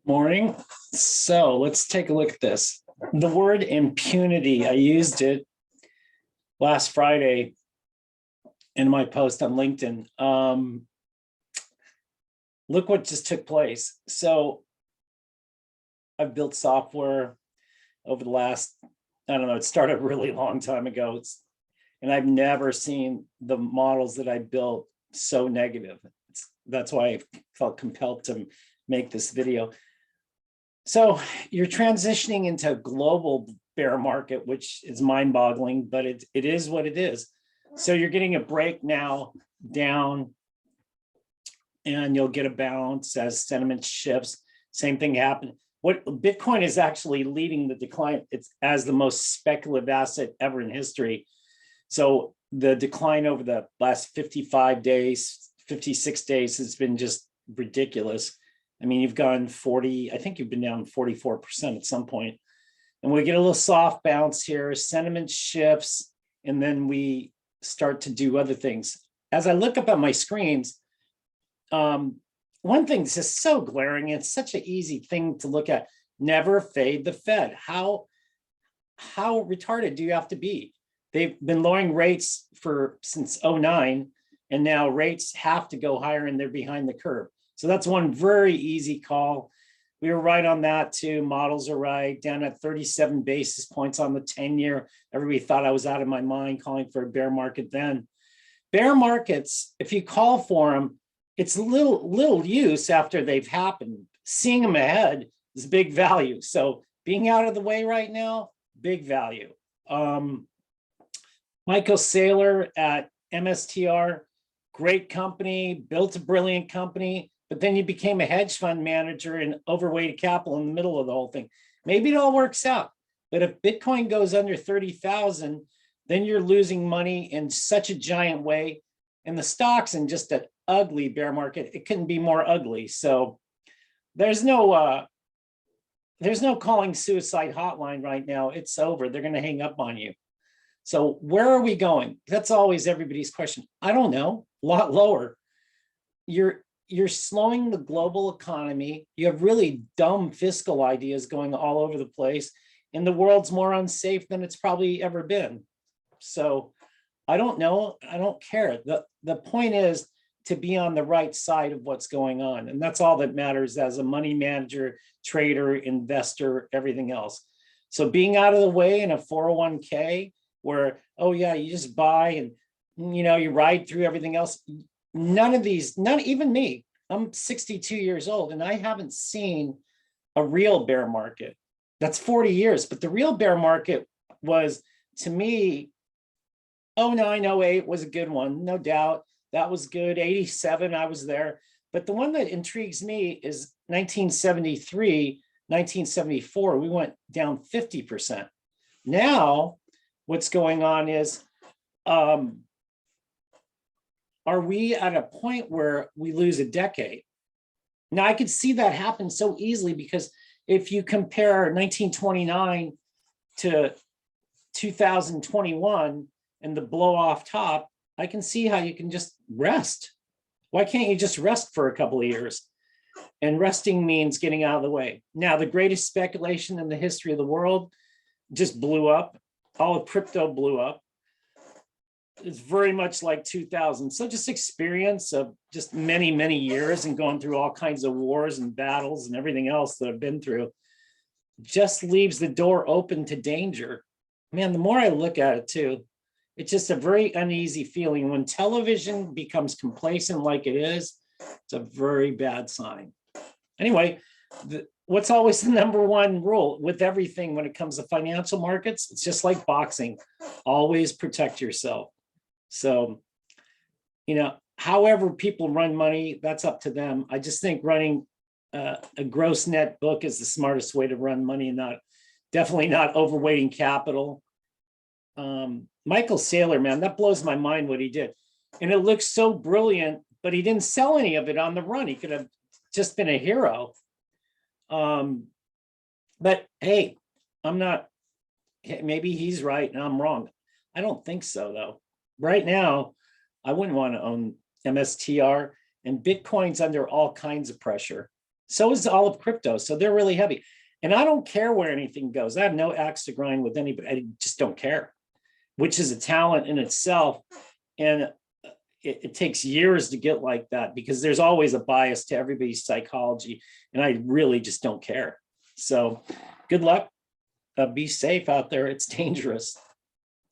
Morning. So let's take a look at this. The word impunity, I used it last Friday in my post on LinkedIn. Look what just took place. So I've built software over the last, I don't know, it started a really long time ago. And I've never seen the models that I built so negative. That's why I felt compelled to make this video. So you're transitioning into a global bear market, which is mind-boggling, but it is what it is. So you're getting a break now down, and you'll get a bounce as sentiment shifts. Same thing happened. What Bitcoin is actually leading the decline. It's as the most speculative asset ever in history. So the decline over the last 55 days, 56 days has been just ridiculous. I mean, you've gone 40, I think you've been down 44% at some point. And we get a little soft bounce here, sentiment shifts, and then we start to do other things. As I look up at my screens, one thing that's just so glaring, it's such an easy thing to look at, never fade the Fed. How retarded do you have to be? They've been lowering rates since 2009, and now rates have to go higher and they're behind the curve. So that's one very easy call. We were right on that too. Models are right, down at 37 basis points on the 10-year. Everybody thought I was out of my mind calling for a bear market then. Bear markets, if you call for them, it's little use after they've happened. Seeing them ahead is big value. So being out of the way right now, big value. Michael Saylor at MSTR, great company, built a brilliant company, but then you became a hedge fund manager and overweighted capital in the middle of the whole thing. Maybe it all works out, but if Bitcoin goes under 30,000, then you're losing money in such a giant way. And the stock's in just an ugly bear market. It couldn't be more ugly. So there's no calling suicide hotline right now. It's over. They're going to hang up on you. So where are we going? That's always everybody's question. I don't know, a lot lower. You're slowing the global economy. You have really dumb fiscal ideas going all over the place, and the world's more unsafe than it's probably ever been. So I don't know. I don't care. The point is to be on the right side of what's going on. And that's all that matters as a money manager, trader, investor, everything else. So being out of the way in a 401k where, oh yeah, you just buy and you ride through everything else. None of these, not even me. I'm 62 years old and I haven't seen a real bear market. That's 40 years, but the real bear market was, to me, 09, 08 was a good one, no doubt. That was good. 87, I was there. But the one that intrigues me is 1973, 1974, we went down 50%. Now, what's going on is, are we at a point where we lose a decade? Now, I could see that happen so easily because if you compare 1929 to 2021 and the blow off top, I can see how you can just rest. Why can't you just rest for a couple of years? And resting means getting out of the way. Now, the greatest speculation in the history of the world just blew up. All of crypto blew up. It's very much like 2000. So just experience of just many, many years and going through all kinds of wars and battles and everything else that I've been through just leaves the door open to danger. Man, the more I look at it too, it's just a very uneasy feeling. When television becomes complacent like it is, it's a very bad sign. Anyway, what's always the number one rule with everything when it comes to financial markets? It's just like boxing. Always protect yourself. So, however people run money, that's up to them. I just think running a gross net book is the smartest way to run money, and definitely not overweighting capital. Michael Saylor, man, that blows my mind what he did. And it looks so brilliant, but he didn't sell any of it on the run. He could have just been a hero. But hey, maybe he's right and I'm wrong. I don't think so though. Right now, I wouldn't want to own MSTR, and Bitcoin's under all kinds of pressure. So is all of crypto. So they're really heavy. And I don't care where anything goes. I have no axe to grind with anybody. I just don't care, which is a talent in itself. And it takes years to get like that because there's always a bias to everybody's psychology. And I really just don't care. So good luck. Be safe out there. It's dangerous.